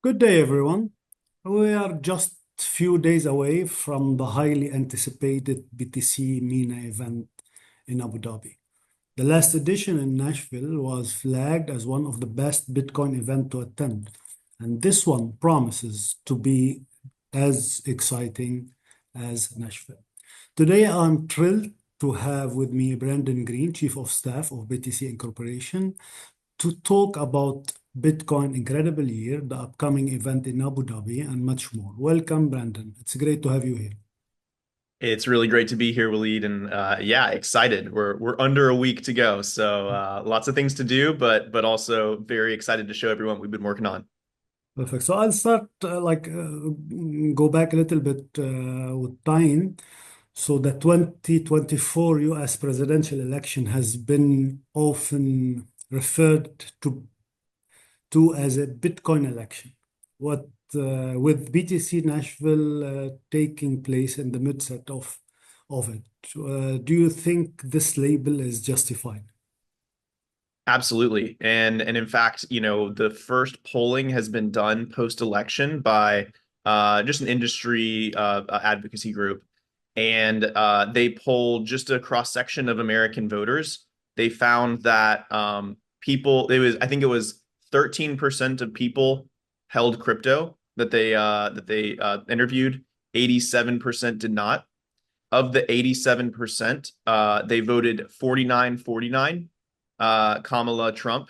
Good day, everyone. We are just few days away from the highly anticipated BTC MENA event in Abu Dhabi. The last edition in Nashville was flagged as one of the best Bitcoin events to attend, and this one promises to be as exciting as Nashville. Today, I'm thrilled to have with me Brandon Green, Chief of Staff of BTC Incorporation, to talk about Bitcoin Incredible Year, the upcoming event in Abu Dhabi, and much more. Welcome, Brandon. It's great to have you here. It's really great to be here, Waleed, and yeah, excited. We're under a week to go, so lots of things to do, but also very excited to show everyone what we've been working on. Perfect. So I'll start go back a little bit with time. So the 2024 US presidential election has been often referred to as a Bitcoin election. What with BTC Nashville taking place in the midst of it, do you think this label is justified? Absolutely, and in fact, the first polling has been done post-election by just an industry advocacy group, and they polled just a cross section of American voters. They found that I think it was 13% of people held crypto that they interviewed. 87% did not. Of the 87%, they voted 49-49, Kamala Trump.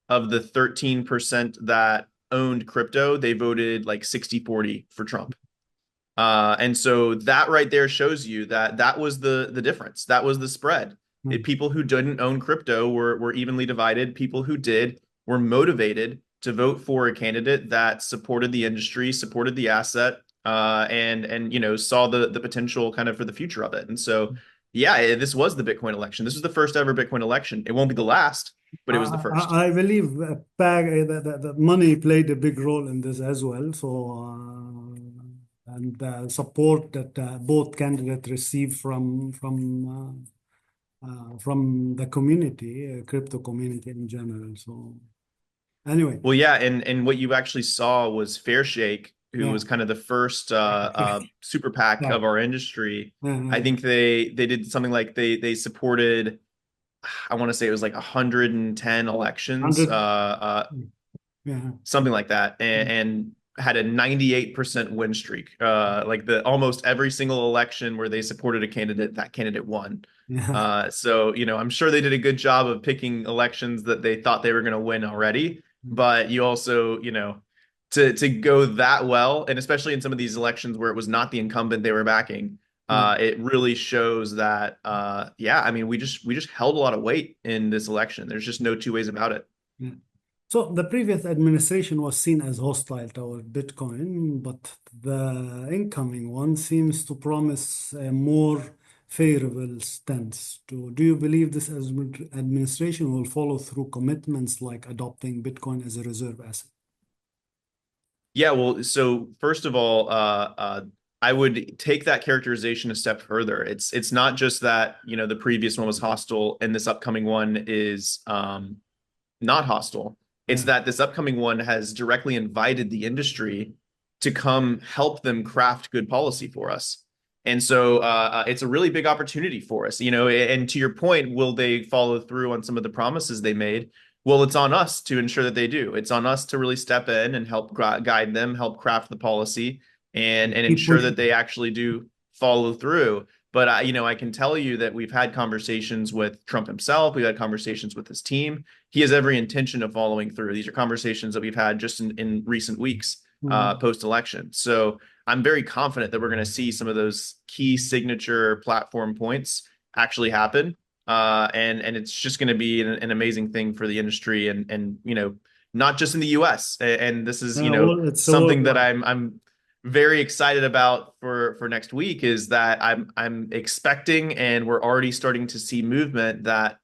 Of the 13% that owned crypto, they voted like 60-40 for Trump. And so that right there shows you that that was the difference. That was the spread. Hmm. People who didn't own crypto were evenly divided. People who did were motivated to vote for a candidate that supported the industry, supported the asset, and saw the potential kind of for the future of it. And so, yeah, this was the Bitcoin election. This was the first ever Bitcoin election. It won't be the last, but it was the first. I believe that money played a big role in this as well. So, and support that both candidates received from the community, crypto community in general. So, anyway, Well, yeah, and what you actually saw was Fairshake, who yeah, was kind of the first super PAC yeah, of our industry. I yeah, think they did something like they supported, I want to say it was like 110 elections, 100, yeah, something like that, and had a 98% win streak. Like the almost every single election where they supported a candidate, that candidate won. yeah. So, I'm sure they did a good job of picking elections that they thought they were going to win already. But you also, to go that well, and especially in some of these elections where it was not the incumbent they were backing, Yeah. it really shows that, yeah, I mean, we just held a lot of weight in this election. There's just no two ways about it. Yeah. So the previous administration was seen as hostile toward Bitcoin, but the incoming one seems to promise a more favorable stance. Do you believe this administration will follow through commitments like adopting Bitcoin as a reserve asset? Yeah, well, so first of all, I would take that characterization a step further. It's not just that, the previous one was hostile and this upcoming one is not hostile. It's Yeah. that this upcoming one has directly invited the industry to come help them craft good policy for us. And so it's a really big opportunity for us, and to your point, will they follow through on some of the promises they made? Well, it's on us to ensure that they do. It's on us to really step in and help guide them, help craft the policy, and Keep ensure pushing. that they actually do follow through. But I can tell you that we've had conversations with Trump himself. We've had conversations with his team. He has every intention of following through. These are conversations that we've had just in recent weeks Mhm. post-election. So I'm very confident that we're going to see some of those key signature platform points actually happen. And it's just going to be an amazing thing for the industry and not just in the US. And this is, It's a something that worldwide. I'm very excited about for next week is that I'm expecting and we're already starting to see movement that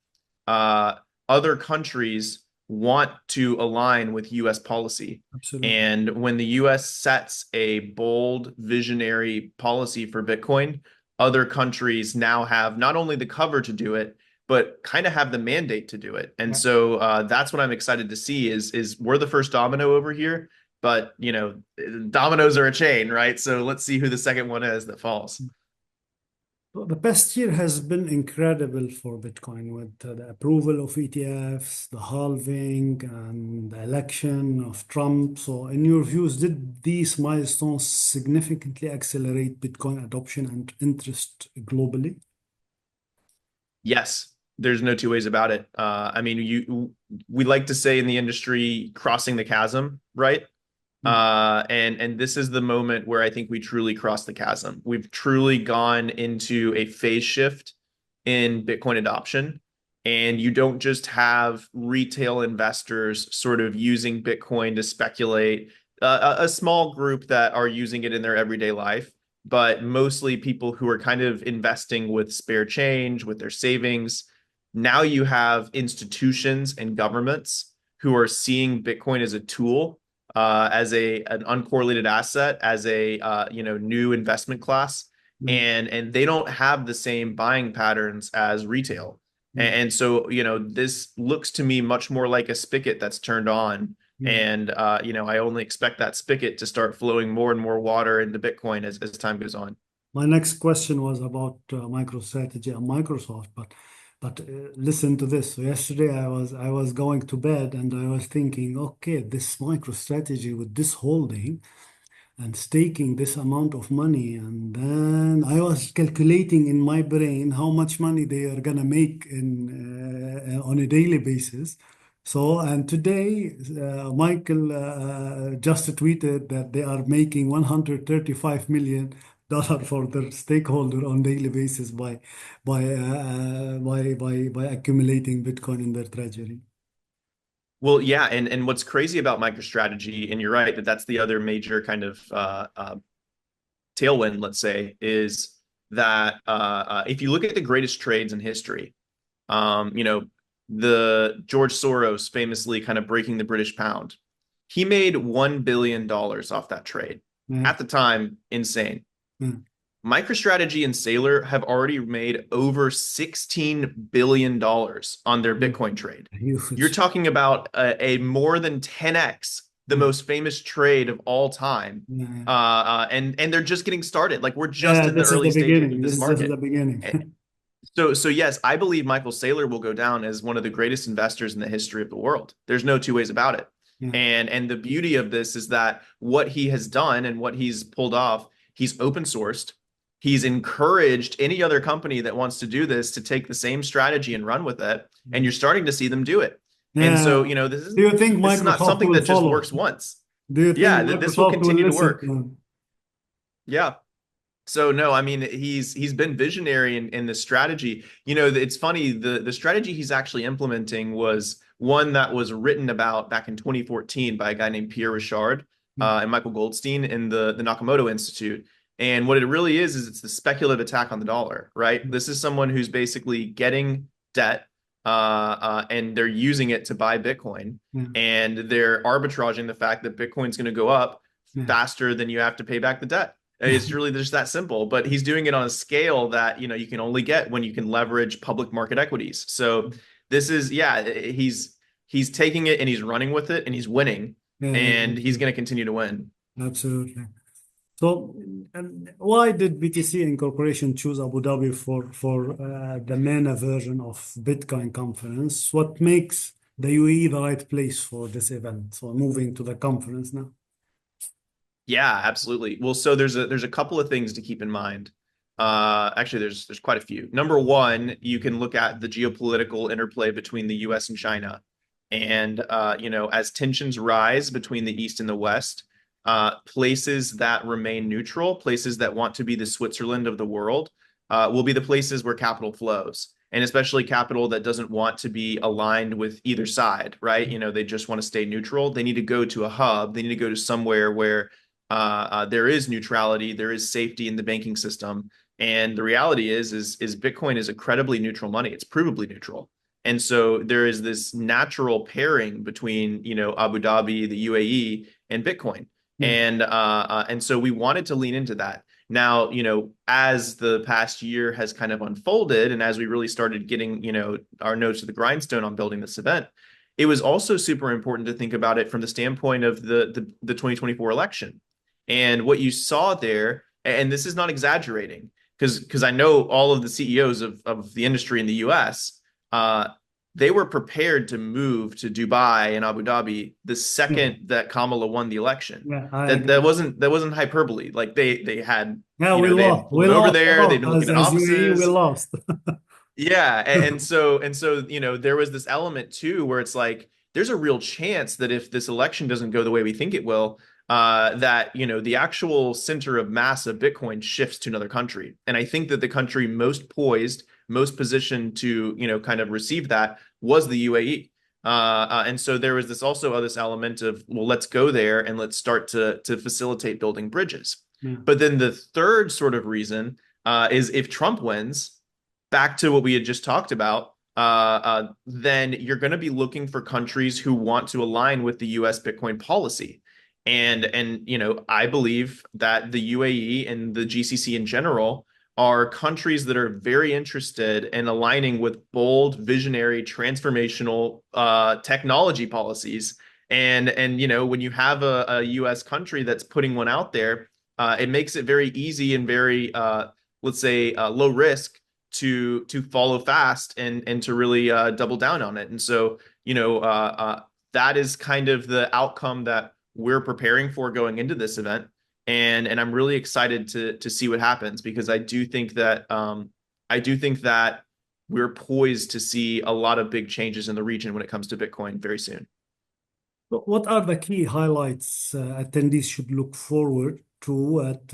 uh, other countries want to align with US policy. Absolutely. And when the US sets a bold, visionary policy for Bitcoin, other countries now have not only the cover to do it, but kind of have the mandate to do it. And Yeah. so that's what I'm excited to see is we're the first domino over here. but dominoes are a chain, right? So let's see who the second one is that falls. Well, the past year has been incredible for Bitcoin with the approval of ETFs, the halving, and the election of Trump. So, in your views, did these milestones significantly accelerate Bitcoin adoption and interest globally? Yes, there's no two ways about it. I mean, we like to say in the industry, crossing the chasm, right? Mm, And this is the moment where I think we truly crossed the chasm. We've truly gone into a phase shift in Bitcoin adoption. And you don't just have retail investors sort of using Bitcoin to speculate, a small group that are using it in their everyday life, but mostly people who are kind of investing with spare change, with their savings. Now you have institutions and governments who are seeing Bitcoin as a tool, as an uncorrelated asset, as a new investment class, mm, and they don't have the same buying patterns as retail. mm, And so this looks to me much more like a spigot that's turned on. mm. And I only expect that spigot to start flowing more and more water into Bitcoin as time goes on. My next question was about MicroStrategy and Microsoft, but listen to this. So yesterday I was going to bed and I was thinking, okay, this MicroStrategy with this holding and staking this amount of money. And then I was calculating in my brain how much money they are gonna make on a daily basis. So, and today, Michael just tweeted that they are making $135 million for their stakeholder on daily basis by accumulating Bitcoin in their treasury. Well, yeah, and what's crazy about MicroStrategy, and you're right that that's the other major kind of tailwind, let's say, is that if you look at the greatest trades in history, the George Soros famously kind of breaking the British pound, he made $1 billion off that trade. Yeah, At the time, insane. yeah, MicroStrategy and Sailor have already made over $16 billion on their yeah. Bitcoin trade. You're Huge. talking about a more than 10x the Yeah, most famous trade of all time. yeah. And they're just getting started. Like we're just Yeah, in the this is early the stages of beginning. This this is just the market. beginning. So yes, I believe Michael Saylor will go down as one of the greatest investors in the history of the world. There's no two ways about it. Yeah, And the beauty of this is that what he has done and what he's pulled off, he's open sourced. He's encouraged any other company that wants to do this to take the same strategy and run with it. And you're starting to see them do it. And so, yeah. this Do isn't you think this is not Microsoft something will that just follow? works once. Do you think Yeah, this will Microsoft will continue to listen work. to him? Yeah. So no, I mean he's been visionary in this strategy. It's funny, the strategy he's actually implementing was one that was written about back in 2014 by a guy named Pierre Richard and Michael Goldstein in the Nakamoto Institute. And what it really is it's the speculative attack on the dollar, right? This is someone who's basically getting debt and they're using it to buy Bitcoin, Yeah, and they're arbitraging the fact that Bitcoin's going to go up yeah, faster than you have to pay back the debt. It's really just that simple, but he's doing it on a scale that you can only get when you can leverage public market equities. So this is, yeah, he's taking it and he's running with it and he's winning, yeah, yeah, and he's absolutely. going to continue to win. Absolutely. So, and why did BTC Incorporation choose Abu Dhabi for the MENA version of Bitcoin conference? What makes the UAE the right place for this event? So, moving to the conference now. Yeah, absolutely. Well, so there's a couple of things to keep in mind. Actually, there's quite a few. Number one, you can look at the geopolitical interplay between the U.S. and China, and as tensions rise between the East and the West, places that remain neutral, places that want to be the Switzerland of the world, will be the places where capital flows, and especially capital that doesn't want to be aligned with either side, right? They just want to stay neutral. They need to go to a hub. They need to go to somewhere where there is neutrality, there is safety in the banking system, and the reality is Bitcoin is incredibly neutral money. It's provably neutral, and so there is this natural pairing between Abu Dhabi, the UAE, and Bitcoin, Yeah, and so we wanted to lean into that. Now, as the past year has kind of unfolded, and as we really started getting our nose to the grindstone on building this event, it was also super important to think about it from the standpoint of the 2024 election. And what you saw there, and this is not exaggerating, because I know all of the CEOs of the industry in the US, they were prepared to move to Dubai and Abu Dhabi the Yeah, second that Kamala won the election. yeah, I That agree. that wasn't hyperbole. Like they had, Yeah, you we know, they had lost. We flown over lost a there, they've lot. been looking at As UAE, we offices. lost. Yeah, and so you know there was this element too where it's like there's a real chance that if this election doesn't go the way we think it will, that you know the actual center of mass of Bitcoin shifts to another country, and I think that the country most poised, most positioned to you know kind of receive that was the UAE. And so there was this also this element of well, let's go there and let's start to facilitate building bridges. Yeah. But then the third sort of reason is if Trump wins back to what we had just talked about, then you're going to be looking for countries who want to align with the U.S. Bitcoin policy. And you know, I believe that the UAE and the GCC in general are countries that are very interested in aligning with bold, visionary, transformational technology policies. And you know, when you have a U.S. country that's putting one out there, it makes it very easy and very let's say low risk to follow fast and to really double down on it. And so, you know, that is kind of the outcome that we're preparing for going into this event. And I'm really excited to see what happens because I do think that we're poised to see a lot of big changes in the region when it comes to Bitcoin very soon. So what are the key highlights attendees should look forward to at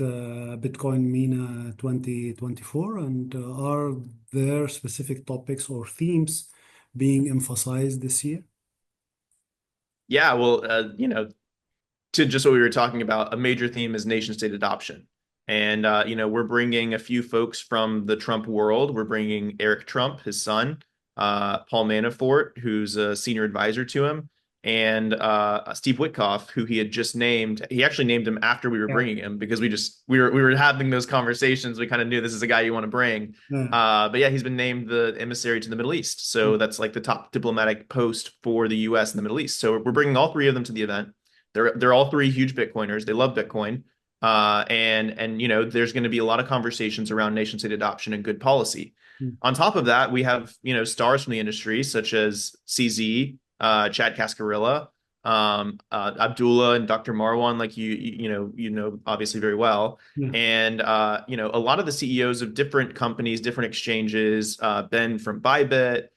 Bitcoin MENA 2024? And are there specific topics or themes being emphasized this year? Yeah, well, you know, to just what we were talking about, a major theme is nation state adoption. And, you know, we're bringing a few folks from the Trump world. We're bringing Eric Trump, his son, Paul Manafort, who's a senior advisor to him, and Steve Witkoff, who he had just named. He actually named him after we were Yeah, bringing him because we were having those conversations. We kind of knew this is a guy you want to bring. yeah, But yeah, he's been named the emissary to the Middle East. So that's like the top diplomatic post for the US in the Middle East. So we're bringing all three of them to the event. They're all three huge Bitcoiners. They love Bitcoin. And you know, there's going to be a lot of conversations around nation state adoption and good policy. mm, On top of that, we have, you know, stars from the industry such as CZ, Chad Cascarilla, Abdullah and Dr. Marwan, like you know, obviously very well. yeah, And you know, a lot of the CEOs of different companies, different exchanges, Ben from Bybit,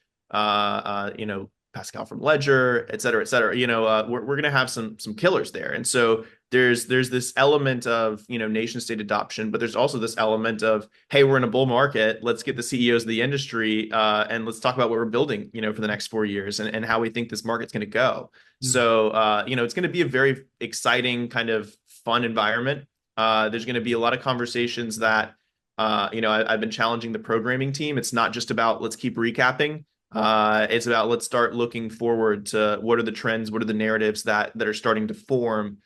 you know, Pascal from Ledger, et cetera, et cetera. You know, we're going to have some killers there. And so there's this element of, you know, nation state adoption, but there's also this element of, hey, we're in a bull market. Let's get the CEOs of the industry and let's talk about what we're building, you know, for the next 4 years and how we think this market's going to go. yeah, So, you know, it's going to be a very exciting kind of fun environment. There's going to be a lot of conversations that, you know, I've been challenging the programming team. It's not just about let's keep recapping. It's about let's start looking forward to what are the trends, what are the narratives that are starting to form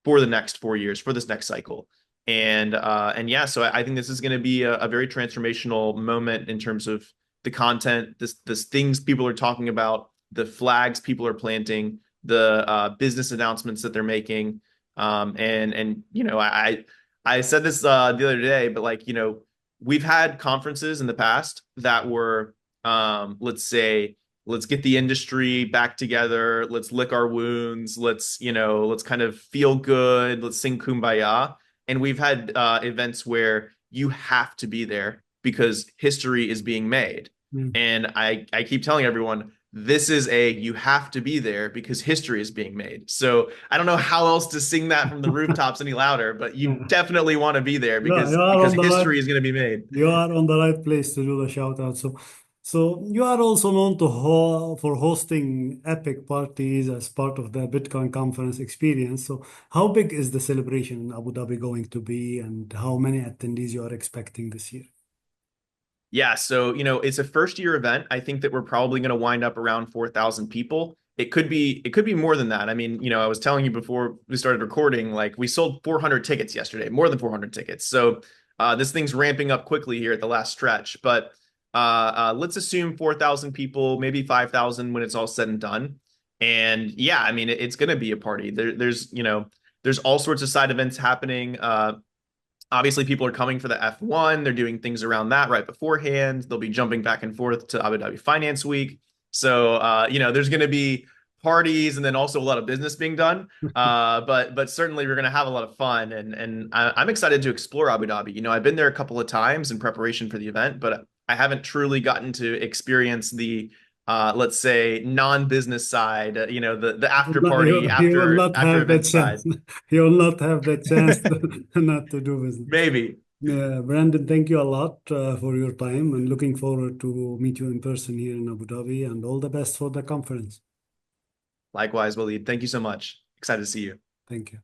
for the next 4 years, for this next cycle. And yeah, so I think this is going to be a very transformational moment in terms of the content, this things people are talking about, the flags people are planting, the business announcements that they're making. And you know, I said this the other day, but like, you know, we've had conferences in the past that were let's say let's get the industry back together, let's lick our wounds, let's you know let's kind of feel good, let's sing kumbaya. And we've had events where you have to be there because history is being made. yeah, And I keep telling everyone this is a you have to be there because history is being made. So I don't know how else to sing that from the rooftops any louder, but you yeah. definitely want to be there Yeah, you are because on the right. history is going to be made. You are on the right place to do the shout out. So you are also known to for hosting epic parties as part of the Bitcoin conference experience. So how big is the celebration in Abu Dhabi going to be, and how many attendees you are expecting this year? Yeah, so you know, it's a first year event. I think that we're probably going to wind up around 4,000 people. It could be more than that. I mean, you know, I was telling you before we started recording, like we sold 400 tickets yesterday, more than 400 tickets. So this thing's ramping up quickly here at the last stretch. But let's assume 4,000 people, maybe 5,000 when it's all said and done. And yeah, I mean, it's going to be a party. There's all sorts of side events happening. Obviously, people are coming for the F1. They're doing things around that right beforehand. They'll be jumping back and forth to Abu Dhabi Finance Week. So, there's going to be parties and then also a lot of business being done. But certainly we're going to have a lot of fun, and I'm excited to explore Abu Dhabi. I've been there a couple of times in preparation for the event, but I haven't truly gotten to experience the let's say non-business side, the after party You will after not after have that event side. chance. You will not have that chance not to do business. Maybe. Yeah, Brandon, thank you a lot for your time and looking forward to meet you in person here in Abu Dhabi and all the best for the conference. Likewise, Waleed. Thank you so much. Excited to see you. Thank you.